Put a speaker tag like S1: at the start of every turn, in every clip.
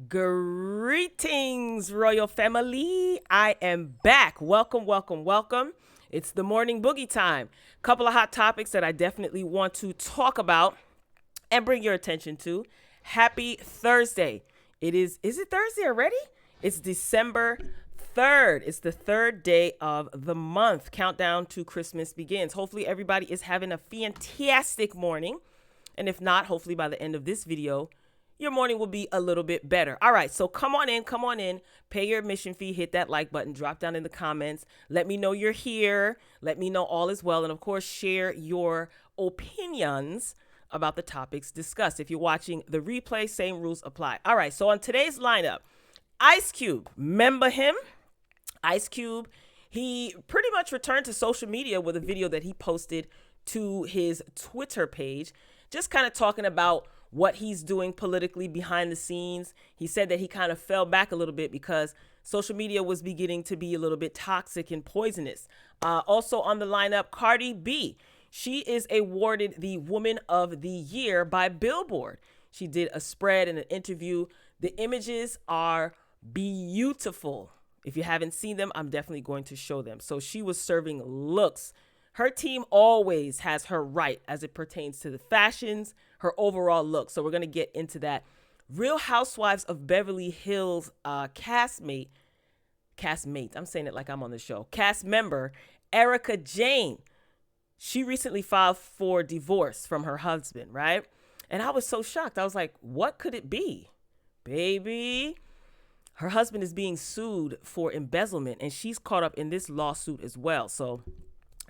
S1: Greetings, royal family. I am back. Welcome, welcome, welcome. It's the morning boogie time. Couple of hot topics that I definitely want to talk about and bring your attention to. Happy Thursday. Is it Thursday already? It's December 3rd. It's the third day of the month. Countdown to Christmas begins. Hopefully everybody is having a fantastic morning. And if not, hopefully by the end of this video, your morning will be a little bit better. All right, so come on in, pay your admission fee, hit that like button, drop down in the comments. Let me know you're here. Let me know all is well. And of course, share your opinions about the topics discussed. If you're watching the replay, same rules apply. All right, so on today's lineup, Ice Cube, remember him? Ice Cube, he pretty much returned to social media with a video that he posted to his Twitter page, just kind of talking about what he's doing politically behind the scenes. He said that he kind of fell back a little bit because social media was beginning to be a little bit toxic and poisonous. Also on the lineup, Cardi B. She is awarded the Woman of the Year by Billboard. She did a spread and an interview. The images are beautiful. If you haven't seen them, I'm definitely going to show them. So she was serving looks. Her team always has her right as it pertains to the fashions, her overall look. So we're going to get into that. Real Housewives of Beverly Hills castmate, I'm saying it like I'm on the show, cast member Erika Jayne. She recently filed for divorce from her husband, right? And I was so shocked. I was like, what could it be? Baby, her husband is being sued for embezzlement, and she's caught up in this lawsuit as well. So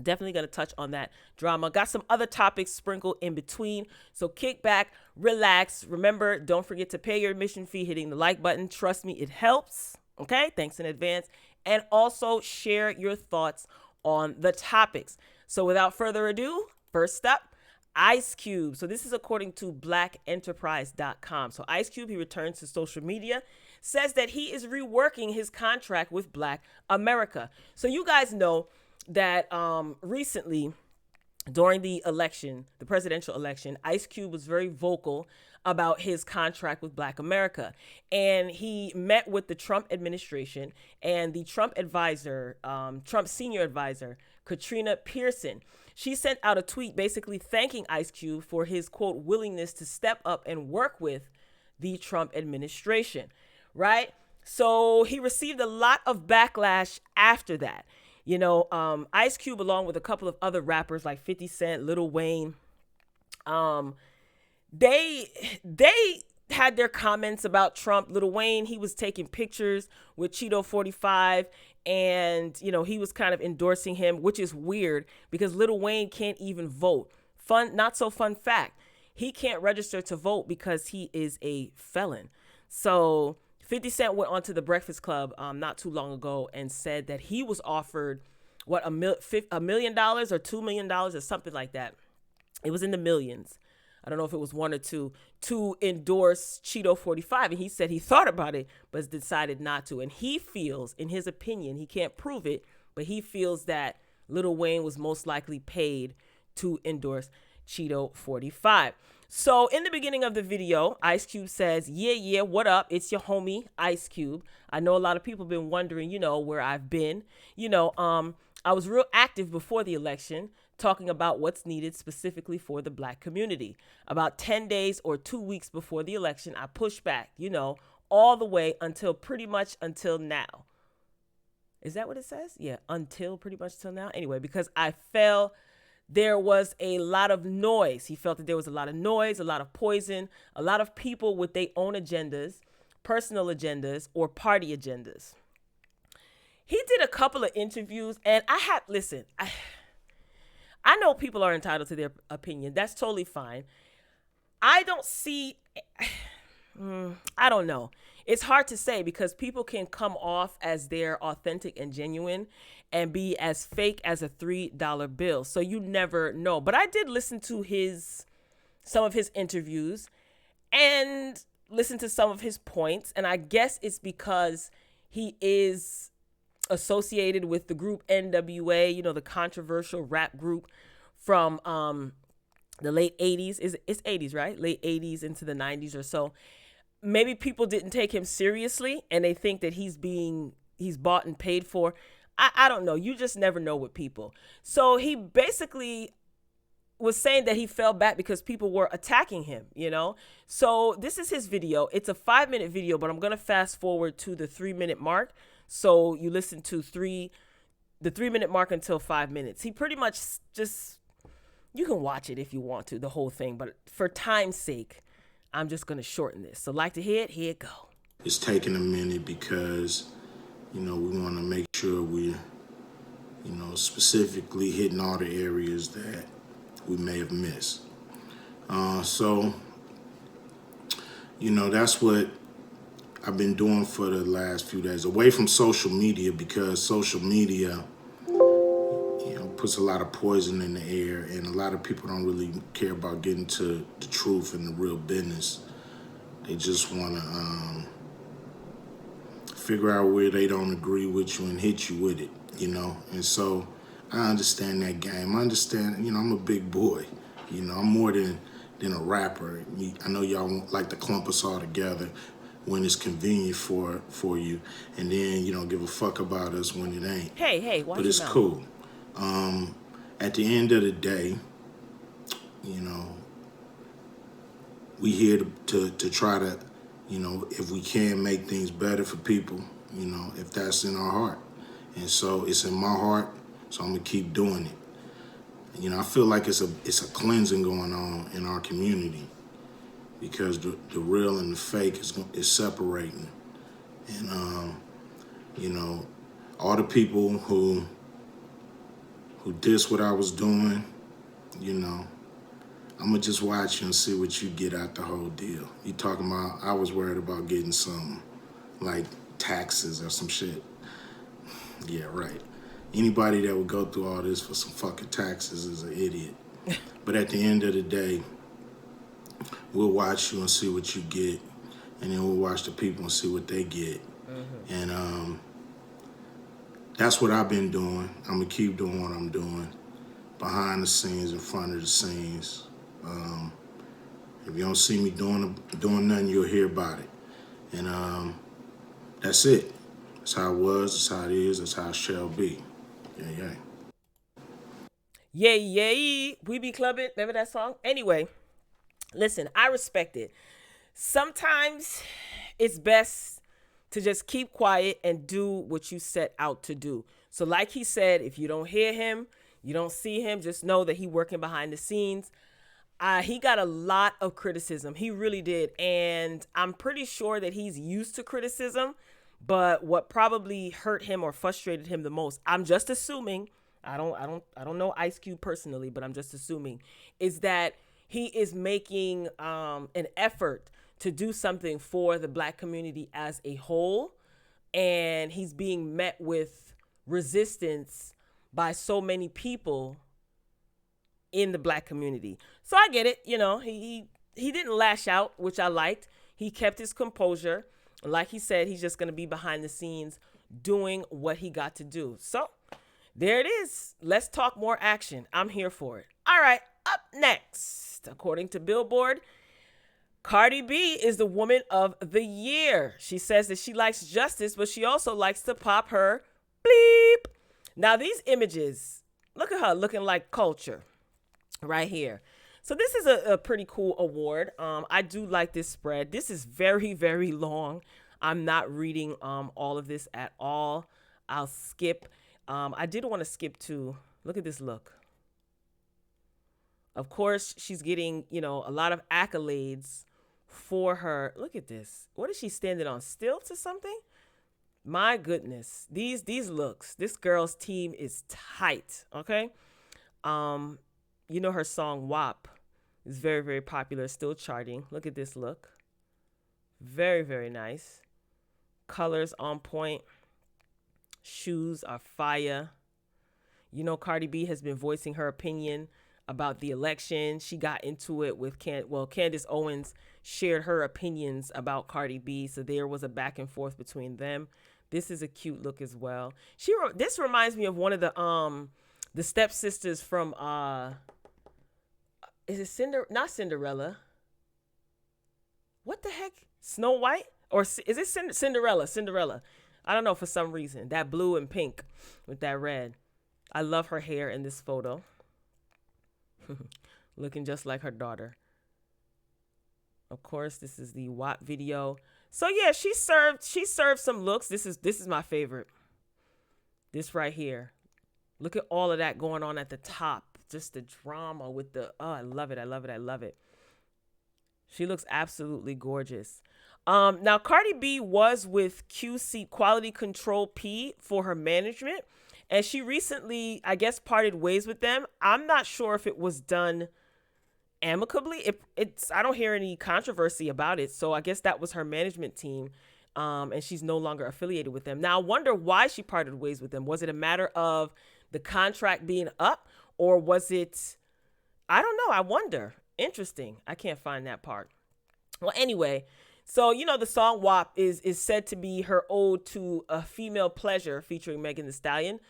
S1: definitely going to touch on that drama. Got some other topics sprinkled in between. So kick back, relax. Remember, don't forget to pay your admission fee, hitting the like button. Trust me, it helps. Okay, thanks in advance. And also share your thoughts on the topics. So without further ado, first up, Ice Cube. So this is according to blackenterprise.com. So Ice Cube, he returns to social media, says that he is reworking his contract with Black America. So you guys know that recently during the election, the presidential election, Ice Cube was very vocal about his contract with Black America. And he met with the Trump administration and the Trump advisor, Trump senior advisor, Katrina Pearson. She sent out a tweet basically thanking Ice Cube for his, quote, willingness to step up and work with the Trump administration, right? So he received a lot of backlash after that. You know, Ice Cube, along with a couple of other rappers like 50 Cent, Lil Wayne, they had their comments about Trump. Lil Wayne, he was taking pictures with Cheeto 45, and, you know, he was kind of endorsing him, which is weird because Lil Wayne can't even vote. Not so fun fact. He can't register to vote because he is a felon. So 50 Cent went onto the Breakfast Club not too long ago and said that he was offered, what, $1 million or $2 million or something like that. It was in the millions. I don't know if it was one or two, to endorse Cheeto 45. And he said he thought about it, but decided not to. And he feels, in his opinion, he can't prove it, but he feels that Lil Wayne was most likely paid to endorse Cheeto 45. So in the beginning of the video, Ice Cube says, yeah, what up? It's your homie, Ice Cube. I know a lot of people have been wondering, you know, where I've been. You know, I was real active before the election, talking about what's needed specifically for the Black community. About 10 days or 2 weeks before the election, I pushed back, you know, all the way until pretty much until now. Is that what it says? Yeah, until pretty much till now. Anyway, because I felt there was a lot of noise. He felt that there was a lot of noise, a lot of poison, a lot of people with their own agendas, personal agendas, or party agendas. He did a couple of interviews, and I know people are entitled to their opinion. That's totally fine. I don't know. It's hard to say because people can come off as they're authentic and genuine and be as fake as a $3 bill. So you never know. But I did listen to some of his interviews and listen to some of his points. And I guess it's because he is associated with the group NWA, you know, the controversial rap group from the late 80s. It's 80s, right? Late 80s into the 90s or so. maybe people didn't take him seriously and they think that he's bought and paid for. I don't know. You just never know with people. So he basically was saying that he fell back because people were attacking him, you know? So this is his video. It's a 5-minute video, but I'm going to fast forward to the 3-minute mark. So you listen to the 3-minute mark until 5 minutes. He pretty much just, you can watch it if you want to, the whole thing. But for time's sake, I'm just going to shorten this. So like to hear it? Here it go.
S2: It's taking a minute because, we want to make sure we, specifically hitting all the areas that we may have missed. So, that's what I've been doing for the last few days, away from social media, because social media, puts a lot of poison in the air, and a lot of people don't really care about getting to the truth and the real business. They just want to figure out where they don't agree with you and hit you with it, And so I understand that game. I understand, I'm a big boy. I'm more than a rapper. I know y'all won't like to clump us all together when it's convenient for you, and then you don't give a fuck about us when it ain't.
S1: Hey, watch.
S2: But it's cool. At the end of the day, we here to try to, if we can make things better for people, if that's in our heart. And so it's in my heart, so I'm gonna keep doing it. I feel like it's a cleansing going on in our community, because the real and the fake is separating. And all the people who diss what I was doing, I'm gonna just watch you and see what you get out the whole deal. You talking about I was worried about getting some like taxes or some shit. Yeah, right. Anybody that would go through all this for some fucking taxes is an idiot. But at the end of the day, we'll watch you and see what you get, and then we'll watch the people and see what they get. Mm-hmm. And that's what I've been doing. I'm gonna keep doing what I'm doing, behind the scenes, in front of the scenes. If you don't see me doing nothing, you'll hear about it. And that's it. That's how it was, that's how it is, that's how it shall be. Yeah.
S1: Yay. We be clubbing. Remember that song? Anyway, listen, I respect it. Sometimes it's best to just keep quiet and do what you set out to do. So like he said, if you don't hear him, you don't see him, just know that he's working behind the scenes. He got a lot of criticism. He really did. And I'm pretty sure that he's used to criticism. But what probably hurt him or frustrated him the most, I'm just assuming, I don't know Ice Cube personally, but I'm just assuming, is that he is making an effort to do something for the Black community as a whole. And he's being met with resistance by so many people in the Black community. So I get it. He didn't lash out, which I liked. He kept his composure. Like he said, he's just going to be behind the scenes doing what he got to do. So there it is. Let's talk more action. I'm here for it. All right. Up next, according to Billboard, Cardi B is the woman of the year. She says that she likes justice, but she also likes to pop her bleep. Now these images, look at her looking like culture right here. So this is a pretty cool award. I do like this spread. This is very, very long. I'm not reading all of this at all. I'll skip. I did want to skip to, look at this look. Of course, she's getting, a lot of accolades for her. Look at this. What is she standing on? Stilts or something? My goodness. These looks. This girl's team is tight. Okay. Her song WAP is very, very popular, still charting. Look at this look. Very, very nice. Colors on point. Shoes are fire. Cardi B has been voicing her opinion about the election. She got into it with Candace Owens shared her opinions about Cardi B, so there was a back and forth between them. This is a cute look as well. This reminds me of one of the stepsisters from is it not Cinderella? What the heck? Snow White? Or is it Cinderella? Cinderella. I don't know for some reason. That blue and pink with that red. I love her hair in this photo. Looking just like her daughter. Of course, this is the WAP video. So yeah, she served some looks. This is my favorite. This right here. Look at all of that going on at the top. Just the drama with the, oh, I love it. I love it. I love it. She looks absolutely gorgeous. Now, Cardi B was with QC Quality Control P for her management. And she recently, I guess, parted ways with them. I'm not sure if it was done amicably. I don't hear any controversy about it. So I guess that was her management team. And she's no longer affiliated with them. Now, I wonder why she parted ways with them. Was it a matter of the contract being up? Or was it, I don't know. I wonder. Interesting. I can't find that part. Well, anyway, so, you know, the song WAP is said to be her ode to a female pleasure featuring Megan Thee Stallion.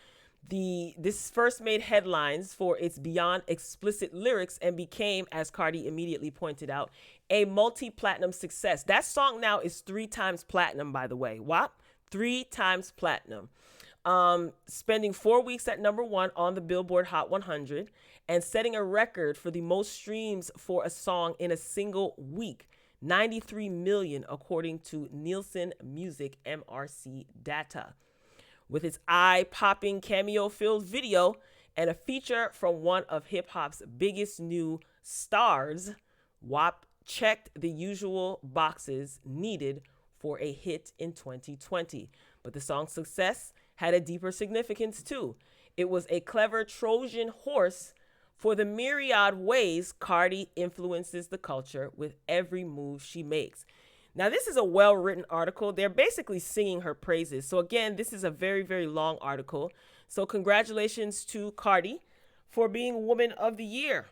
S1: This first made headlines for its beyond explicit lyrics and became, as Cardi immediately pointed out, a multi-platinum success. That song now is 3 times platinum, by the way. WAP, 3 times platinum. Spending 4 weeks at #1 on the Billboard Hot 100 and setting a record for the most streams for a song in a single week. 93 million, according to Nielsen Music MRC data. With its eye-popping cameo-filled video and a feature from one of hip-hop's biggest new stars, WAP checked the usual boxes needed for a hit in 2020. But the song's success had a deeper significance, too. It was a clever Trojan horse for the myriad ways Cardi influences the culture with every move she makes. Now, this is a well-written article. They're basically singing her praises. So, again, this is a very, very long article. So, congratulations to Cardi for being Woman of the Year,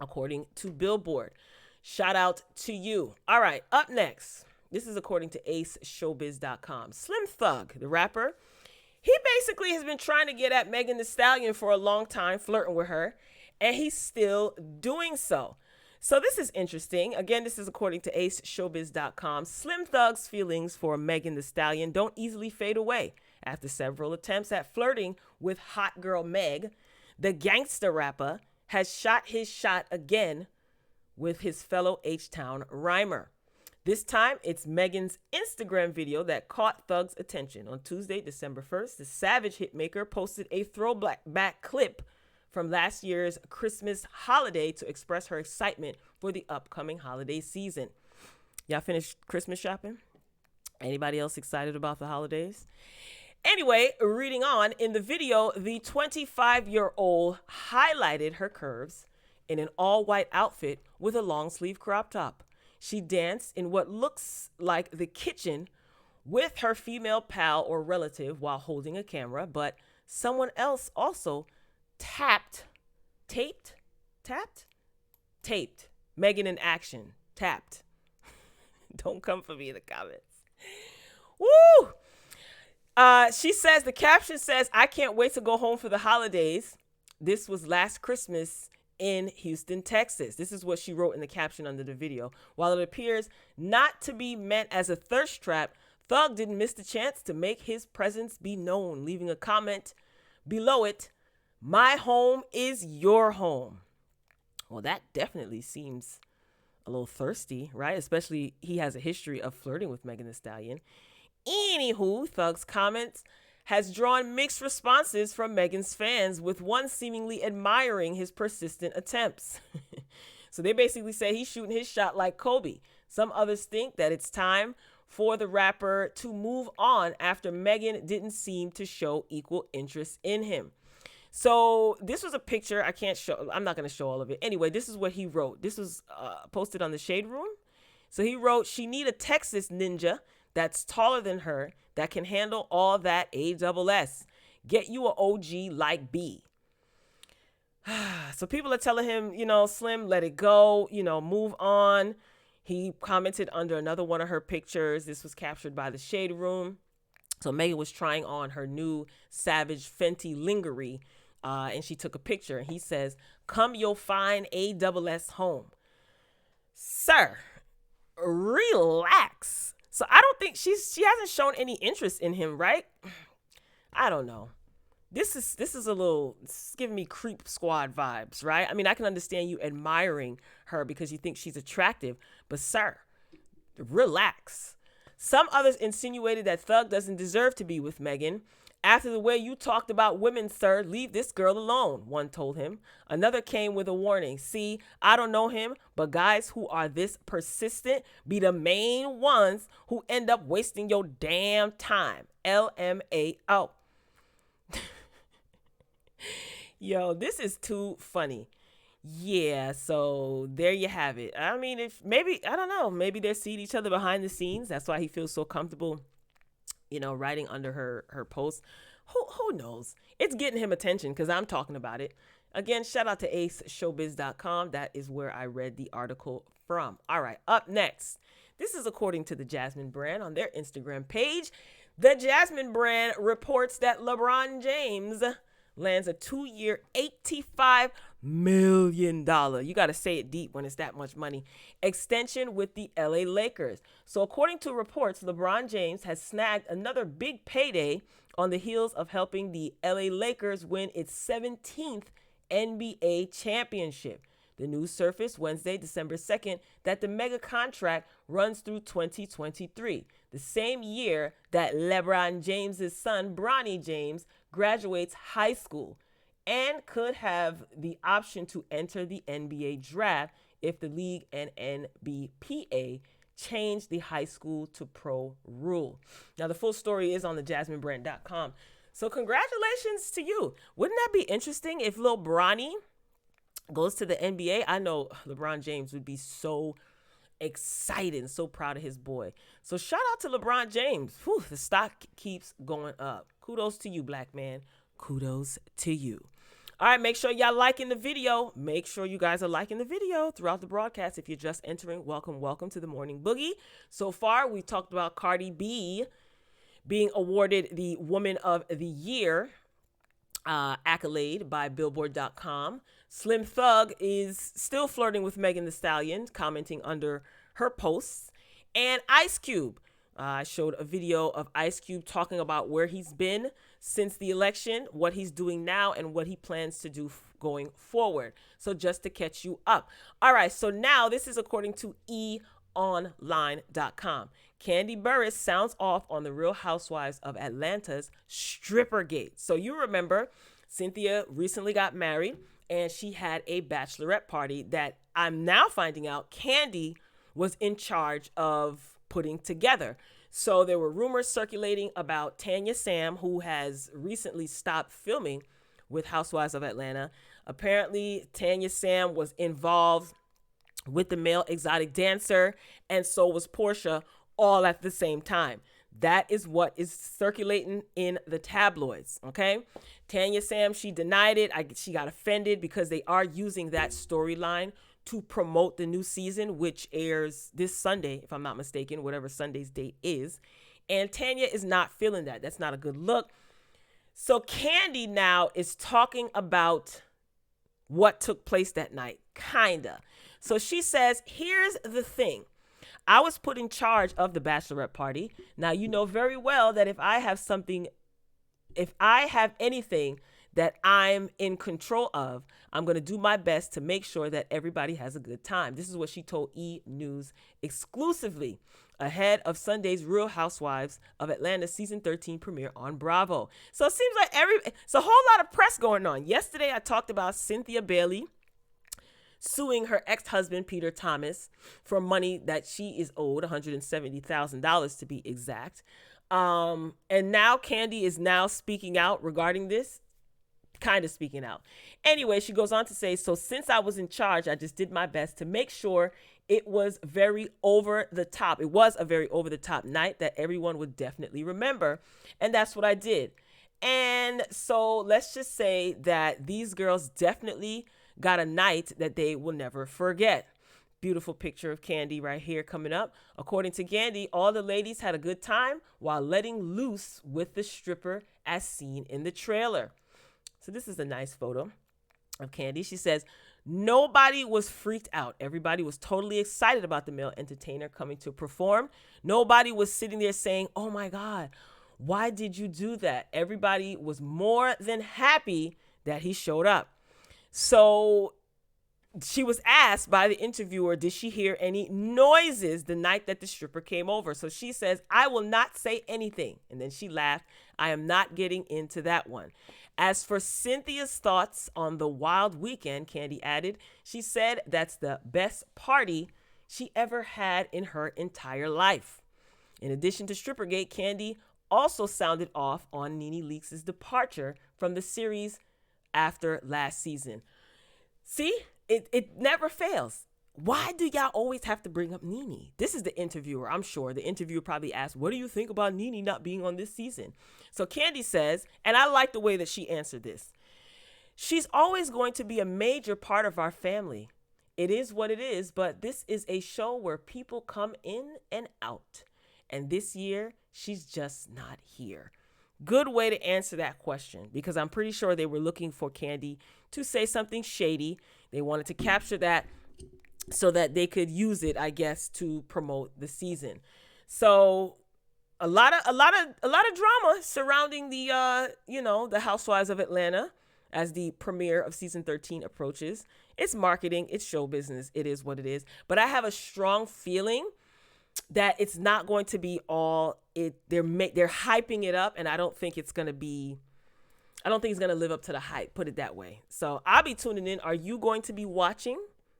S1: according to Billboard. Shout out to you. All right, up next. This is according to aceshowbiz.com. Slim Thug, the rapper, he basically has been trying to get at Megan Thee Stallion for a long time, flirting with her, and he's still doing so. So this is interesting. Again, this is according to aceshowbiz.com. Slim Thug's feelings for Megan Thee Stallion don't easily fade away. After several attempts at flirting with hot girl Meg, the gangsta rapper has shot his shot again with his fellow H-Town rhymer. This time, it's Megan's Instagram video that caught Thug's attention. On Tuesday, December 1st, the Savage hitmaker posted a throwback clip from last year's Christmas holiday to express her excitement for the upcoming holiday season. Y'all finished Christmas shopping? Anybody else excited about the holidays? Anyway, reading on, in the video, the 25-year-old highlighted her curves in an all-white outfit with a long-sleeve crop top. She danced in what looks like the kitchen with her female pal or relative while holding a camera, but someone else also taped Megan in action. Tapped. Don't come for me in the comments. Woo! She says, the caption says, "I can't wait to go home for the holidays. This was last Christmas in Houston, Texas." This is what she wrote in the caption under the video. While it appears not to be meant as a thirst trap, Thug didn't miss the chance to make his presence be known, leaving a comment below it, "My home is your home." Well, that definitely seems a little thirsty, right? Especially he has a history of flirting with Megan Thee Stallion. Anywho, Thug's comments has drawn mixed responses from Megan's fans, with one seemingly admiring his persistent attempts. So they basically say he's shooting his shot like Kobe. Some others think that it's time for the rapper to move on after Megan didn't seem to show equal interest in him. So this was a picture. I'm not going to show all of it. Anyway, this is what he wrote. This was posted on the Shade Room. So he wrote, "She need a Texas ninja that's taller than her, that can handle all that ASS. Get you a OG like B." So people are telling him, Slim, let it go, move on. He commented under another one of her pictures. This was captured by the Shade Room. So Megan was trying on her new Savage Fenty lingerie, and she took a picture. And he says, "Come your fine ASS home." Sir, relax. So I don't think she hasn't shown any interest in him, right? I don't know. This is a little, it's giving me creep squad vibes, right? I mean, I can understand you admiring her because you think she's attractive, but sir, relax. Some others insinuated that Thug doesn't deserve to be with Megan. After the way you talked about women, sir, leave this girl alone, one told him. Another came with a warning. See, I don't know him, but guys who are this persistent be the main ones who end up wasting your damn time. LMAO. Yo, this is too funny. Yeah, so there you have it. I mean, if maybe, I don't know, maybe they're seeing each other behind the scenes. That's why he feels so comfortable, writing under her post. Who knows? It's getting him attention because I'm talking about it. Again, shout out to aceshowbiz.com. That is where I read the article from. All right, up next. This is according to the Jasmine brand on their Instagram page. The Jasmine brand reports that LeBron James lands a 2-year, $85 million. You got to say it deep when it's that much money. Extension with the LA Lakers. So according to reports, LeBron James has snagged another big payday on the heels of helping the LA Lakers win its 17th NBA championship. The news surfaced Wednesday, December 2nd, that the mega contract runs through 2023, the same year that LeBron James' son, Bronny James, graduates high school and could have the option to enter the NBA draft if the league and NBPA change the high school to pro rule. Now, the full story is on the JasmineBrand.com. So congratulations to you. Wouldn't that be interesting if Lil Bronny goes to the NBA? I know LeBron James would be so excited and so proud of his boy. So shout out to LeBron James. Whew, the stock keeps going up. Kudos to you, black man. Kudos to you. All right, make sure y'all liking the video. Make sure you guys are liking the video throughout the broadcast. If you're just entering, welcome to the Morning Boogie. So far, we talked about Cardi B being awarded the Woman of the Year accolade by Billboard.com. Slim Thug is still flirting with Megan Thee Stallion, commenting under her posts. And Ice Cube. I showed a video of Ice Cube talking about where he's been since the election, what he's doing now, and what he plans to do going forward. So just to catch you up. All right, so now this is according to eOnline.com. Kandi Burruss sounds off on the Real Housewives of Atlanta's Strippergate. So you remember Cynthia recently got married and she had a bachelorette party that I'm now finding out Kandi was in charge of putting together. So there were rumors circulating about Tanya Sam, who has recently stopped filming with Housewives of Atlanta. Apparently, Tanya Sam was involved with the male exotic dancer, and so was Portia, all at the same time. That is what is circulating in the tabloids, okay? Tanya Sam, she denied it. She got offended because they are using that storyline to promote the new season, which airs this Sunday, if I'm not mistaken, whatever Sunday's date is. And Tanya is not feeling that. That's not a good look. So Kandi now is talking about what took place that night, kinda. So she says, here's the thing. I was put in charge of the bachelorette party. Now, you know very well that if I have anything that I'm in control of, I'm going to do my best to make sure that everybody has a good time. This is what she told E! News exclusively ahead of Sunday's Real Housewives of Atlanta season 13 premiere on Bravo. So it seems like it's a whole lot of press going on. Yesterday, I talked about Cynthia Bailey suing her ex-husband, Peter Thomas, for money that she is owed, $170,000 to be exact. And now Kandi is now speaking out regarding this. Kind of speaking out. Anyway, she goes on to say, so since I was in charge, I just did my best to make sure it was very over the top. It was a very over the top night that everyone would definitely remember. And that's what I did. And so let's just say that these girls definitely got a night that they will never forget. Beautiful picture of Kandi right here coming up. According to Kandi, all the ladies had a good time while letting loose with the stripper as seen in the trailer. So this is a nice photo of Kandi. She says, Nobody was freaked out. Everybody was totally excited about the male entertainer coming to perform. Nobody was sitting there saying, oh my God, why did you do that? Everybody was more than happy that he showed up. So she was asked by the interviewer, did she hear any noises the night that the stripper came over? So she says, I will not say anything. And then she laughed. I am not getting into that one. As for Cynthia's thoughts on the wild weekend, Kandi added, she said that's the best party she ever had in her entire life. In addition to Strippergate, Kandi also sounded off on NeNe Leakes' departure from the series after last season. See, it never fails. Why do y'all always have to bring up NeNe? This is the interviewer, I'm sure. The interviewer probably asked, what do you think about NeNe not being on this season? So Kandi says, and I like the way that she answered this, she's always going to be a major part of our family. It is what it is, but this is a show where people come in and out. And this year, she's just not here. Good way to answer that question, because I'm pretty sure they were looking for Kandi to say something shady. They wanted to capture that so that they could use it, I guess, to promote the season. So a lot of drama surrounding the the Housewives of Atlanta as the premiere of season 13 approaches. It's marketing, it's show business, it is what it is. But I have a strong feeling that it's not going to be all it. They're hyping it up, and I don't think it's going to live up to the hype, put it that way. So I'll be tuning in. Are you going to be watching?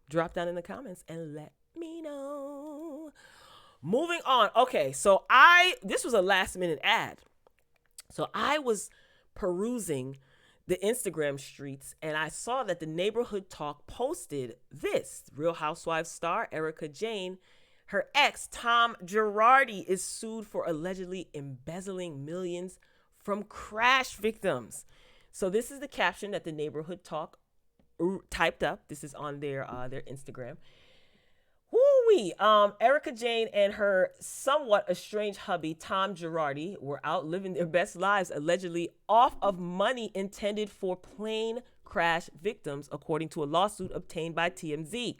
S1: Drop down in the comments and let me know. Moving on. Okay, so this was a last minute ad. So I was perusing the Instagram streets, and I saw that the Neighborhood Talk posted this. Real Housewives star Erika Jayne, her ex Tom Girardi, is sued for allegedly embezzling millions from crash victims. So this is the caption that the Neighborhood Talk typed up. This is on their Instagram. Woo-wee. Erika Jayne and her somewhat estranged hubby, Tom Girardi, were out living their best lives, allegedly off of money intended for plane crash victims, according to a lawsuit obtained by TMZ.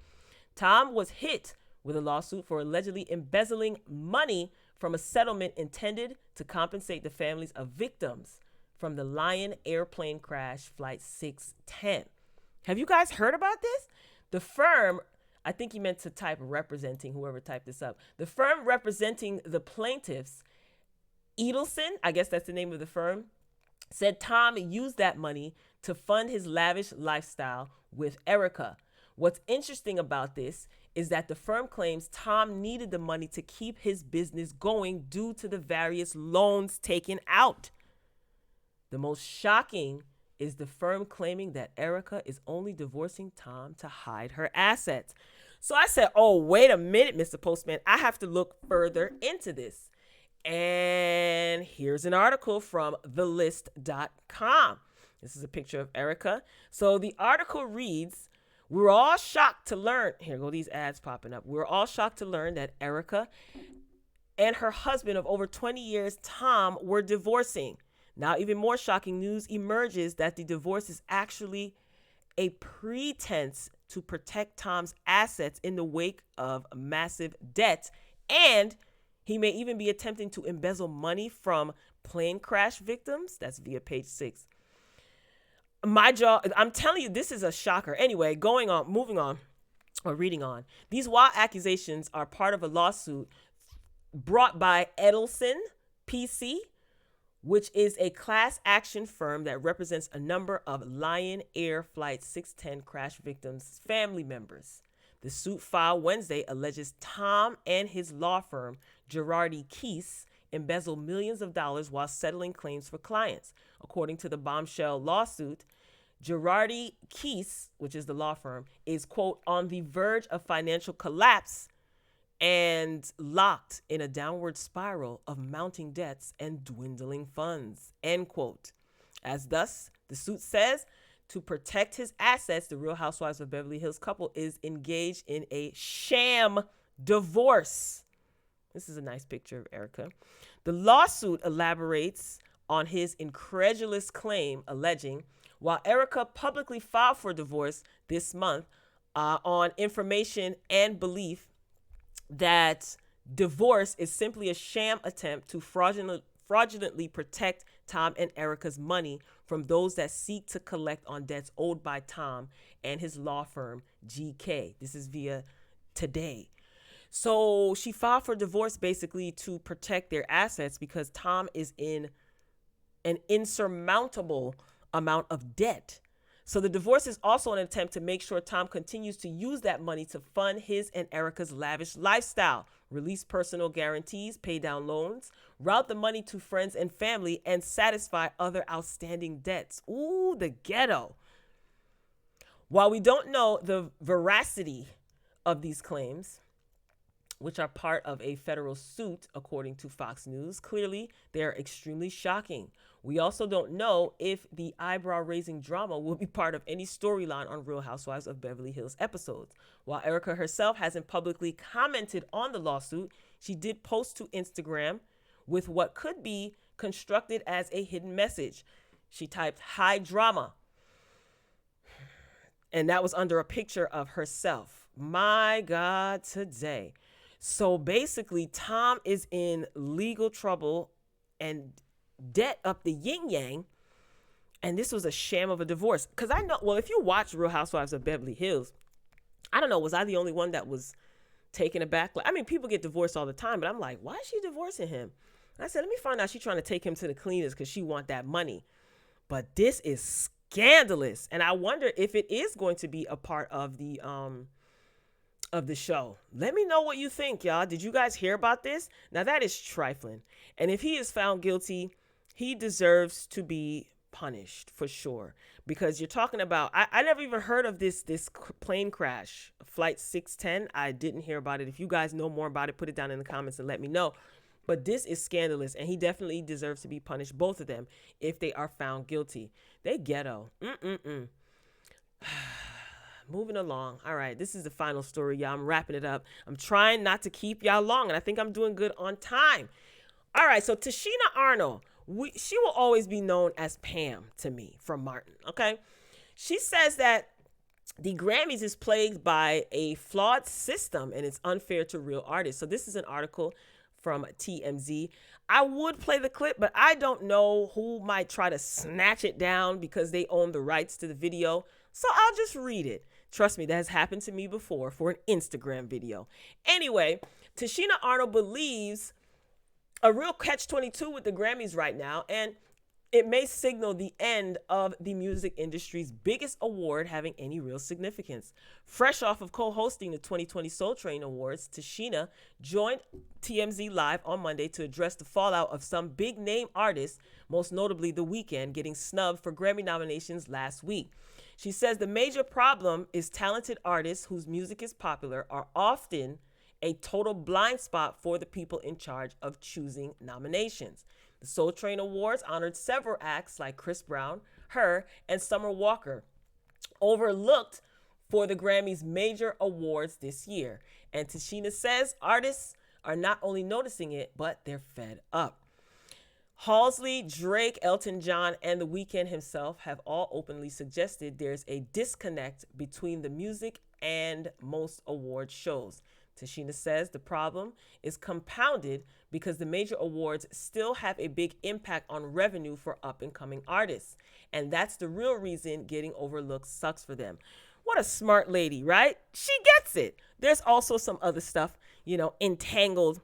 S1: Tom was hit with a lawsuit for allegedly embezzling money from a settlement intended to compensate the families of victims from the Lion airplane crash flight 610. Have you guys heard about this? The firm, I think he meant to type representing, whoever typed this up. The firm representing the plaintiffs, Edelson, I guess that's the name of the firm, said Tom used that money to fund his lavish lifestyle with Erika. What's interesting about this is that the firm claims Tom needed the money to keep his business going due to the various loans taken out. The most shocking is the firm claiming that Erika is only divorcing Tom to hide her assets. So I said, oh, wait a minute, Mr. Postman. I have to look further into this. And here's an article from thelist.com. This is a picture of Erika. So the article reads, we're all shocked to learn, here go these ads popping up. We're all shocked to learn that Erika and her husband of over 20 years, Tom, were divorcing. Now, even more shocking news emerges that the divorce is actually a pretense to protect Tom's assets in the wake of massive debt. And he may even be attempting to embezzle money from plane crash victims. That's via page 6. My jaw, I'm telling you, this is a shocker. Anyway, moving on, or reading on. These wild accusations are part of a lawsuit brought by Edelson PC, which is a class action firm that represents a number of Lion Air Flight 610 crash victims' family members. The suit filed Wednesday alleges Tom and his law firm, Girardi Keese, embezzled millions of dollars while settling claims for clients. According to the bombshell lawsuit, Girardi Keese, which is the law firm, is, quote, on the verge of financial collapse and locked in a downward spiral of mounting debts and dwindling funds, end quote. As thus, the suit says, to protect his assets, the Real Housewives of Beverly Hills couple is engaged in a sham divorce. This is a nice picture of Erika. The lawsuit elaborates on his incredulous claim, alleging, While Erika publicly filed for divorce this month on information and belief that divorce is simply a sham attempt to fraudulently protect Tom and Erika's money from those that seek to collect on debts owed by Tom and his law firm, GK. This is via Today. So she filed for divorce basically to protect their assets because Tom is in an insurmountable amount of debt. So the divorce is also an attempt to make sure Tom continues to use that money to fund his and Erika's lavish lifestyle, release personal guarantees, pay down loans, route the money to friends and family, and satisfy other outstanding debts. Ooh, the ghetto. While we don't know the veracity of these claims, which are part of a federal suit, according to Fox News, clearly they are extremely shocking. We also don't know if the eyebrow-raising drama will be part of any storyline on Real Housewives of Beverly Hills episodes. While Erika herself hasn't publicly commented on the lawsuit, she did post to Instagram with what could be constructed as a hidden message. She typed, "High drama." And that was under a picture of herself. My God, today. So basically, Tom is in legal trouble and debt up the yin yang. And this was a sham of a divorce. Because I know, well, if you watch Real Housewives of Beverly Hills, I don't know, was I the only one that was taken aback? I mean, people get divorced all the time, but I'm like, why is she divorcing him? And I said, let me find out she's trying to take him to the cleaners because she want that money. But this is scandalous. And I wonder if it is going to be a part of the show. Let me know what you think, y'all. Did you guys hear about this? Now that is trifling. And if he is found guilty, he deserves to be punished for sure. Because you're talking about, I never even heard of this plane crash, Flight 610. I didn't hear about it. If you guys know more about it, put it down in the comments and let me know. But this is scandalous, and he definitely deserves to be punished, both of them, if they are found guilty. They ghetto. Moving along. All right, this is the final story, y'all. I'm wrapping it up. I'm trying not to keep y'all long, and I think I'm doing good on time. All right, so Tichina Arnold, she will always be known as Pam to me from Martin, okay? She says that the Grammys is plagued by a flawed system, and it's unfair to real artists. So this is an article from TMZ. I would play the clip, but I don't know who might try to snatch it down because they own the rights to the video. So I'll just read it. Trust me, that has happened to me before for an Instagram video. Anyway, Tichina Arnold believes a real catch-22 with the Grammys right now, and it may signal the end of the music industry's biggest award having any real significance. Fresh off of co-hosting the 2020 Soul Train Awards, Tichina joined TMZ Live on Monday to address the fallout of some big-name artists, most notably The Weeknd, getting snubbed for Grammy nominations last week. She says the major problem is talented artists whose music is popular are often a total blind spot for the people in charge of choosing nominations. The Soul Train Awards honored several acts like Chris Brown, Her, and Summer Walker, overlooked for the Grammys' major awards this year. And Tichina says artists are not only noticing it, but they're fed up. Halsey, Drake, Elton John, and The Weeknd himself have all openly suggested there's a disconnect between the music and most award shows. Tichina says the problem is compounded because the major awards still have a big impact on revenue for up-and-coming artists. And that's the real reason getting overlooked sucks for them. What a smart lady, right? She gets it. There's also some other stuff, entangled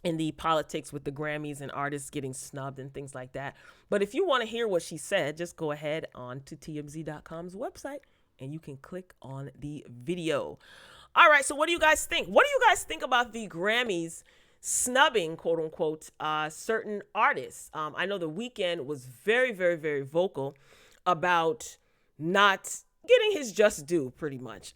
S1: in the politics with the Grammys and artists getting snubbed and things like that. But if you want to hear what she said, just go ahead on to TMZ.com's website and you can click on the video. All right, so what do you guys think? What do you guys think about the Grammys snubbing, quote unquote, certain artists? I know The Weeknd was very, very, very vocal about not getting his just due, pretty much.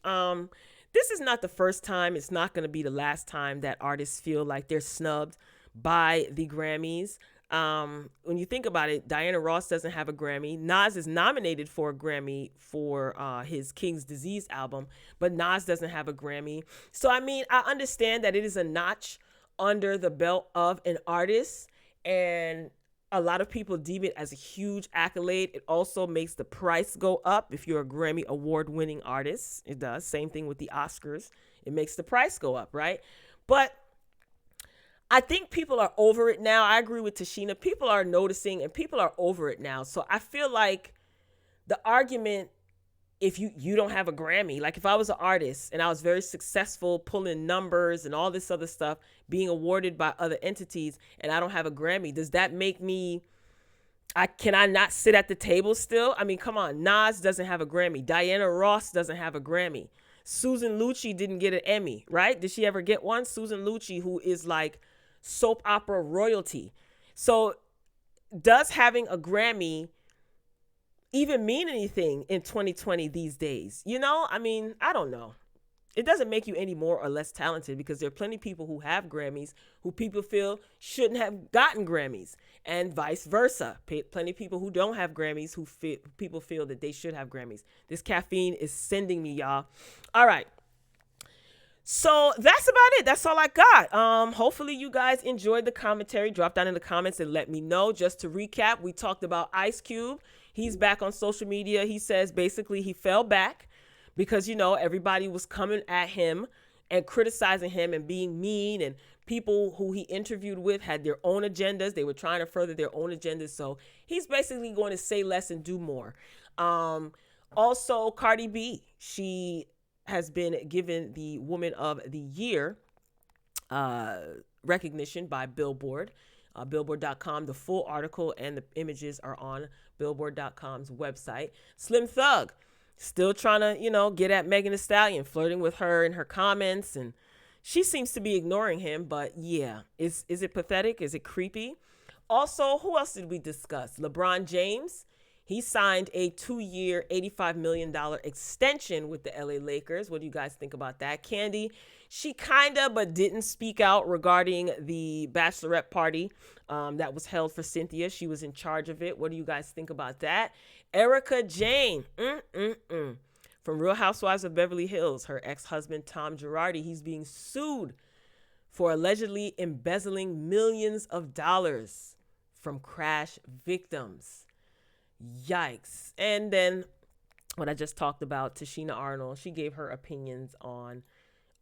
S1: This is not the first time. It's not going to be the last time that artists feel like they're snubbed by the Grammys. When you think about it, Diana Ross doesn't have a Grammy. Nas is nominated for a Grammy for his King's Disease album, but Nas doesn't have a Grammy. So, I mean, I understand that it is a notch under the belt of an artist. And A lot of people deem it as a huge accolade. It also makes the price go up if you're a Grammy award-winning artist. It does. Same thing with the Oscars. It makes the price go up, right? But I think people are over it now. I agree with Tashina. People are noticing and people are over it now. So I feel like the argument, if you don't have a Grammy, like if I was an artist and I was very successful pulling numbers and all this other stuff, being awarded by other entities, and I don't have a Grammy, does that make me, can I not sit at the table still? I mean, come on. Nas doesn't have a Grammy. Diana Ross doesn't have a Grammy. Susan Lucci didn't get an Emmy, right? Did she ever get one? Susan Lucci, who is like soap opera royalty. So does having a Grammy even mean anything in 2020 these days? You know, I mean, I don't know. It doesn't make you any more or less talented, because there are plenty of people who have Grammys who people feel shouldn't have gotten Grammys, and vice versa. Plenty of people who don't have Grammys who people feel that they should have Grammys. This caffeine is sending me, y'all. All right. So that's about it. That's all I got. Hopefully you guys enjoyed the commentary. Drop down in the comments and let me know. Just to recap, we talked about Ice Cube. He's back on social media. He says basically he fell back because, you know, everybody was coming at him and criticizing him and being mean, and people who he interviewed with had their own agendas. They were trying to further their own agendas. So he's basically going to say less and do more. Also, Cardi B, she has been given the Woman of the Year recognition by Billboard. Billboard.com. The full article and the images are on Billboard.com's website. Slim Thug, still trying to, you know, get at Megan Thee Stallion, flirting with her in her comments, and she seems to be ignoring him. But yeah, is it pathetic? Is it creepy? Also, who else did we discuss? LeBron James. He signed a 2-year, $85 million extension with the LA Lakers. What do you guys think about that? Candy, she kind of, but didn't speak out regarding the bachelorette party that was held for Cynthia. She was in charge of it. What do you guys think about that? Erika Jayne, from Real Housewives of Beverly Hills. Her ex-husband, Tom Girardi, he's being sued for allegedly embezzling millions of dollars from crash victims. Yikes. And then what I just talked about, Tashina Arnold, she gave her opinions on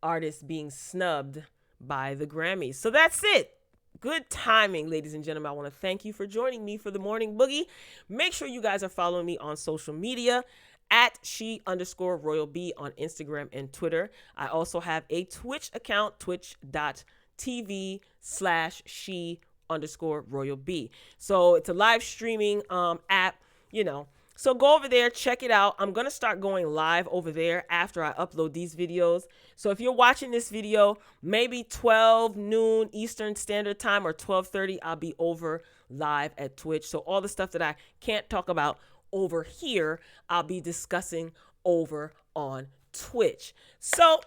S1: artists being snubbed by the Grammys. So that's it. Good timing, ladies and gentlemen. I want to thank you for joining me for the Morning Boogie. Make sure you guys are following me on social media at she_royalb on Instagram and Twitter. I also have a Twitch account, twitch.tv/she_royalb. So it's a live streaming app, you know. So go over there, check it out. I'm going to start going live over there after I upload these videos. So if you're watching this video, maybe 12 noon Eastern Standard Time or 12:30, I'll be over live at Twitch. So all the stuff that I can't talk about over here, I'll be discussing over on Twitch. So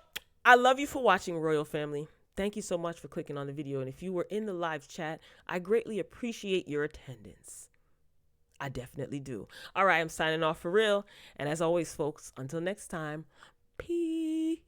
S1: I love you for watching, Royal Family. Thank you so much for clicking on the video. And if you were in the live chat, I greatly appreciate your attendance. I definitely do. All right, I'm signing off for real. And as always, folks, until next time, peace.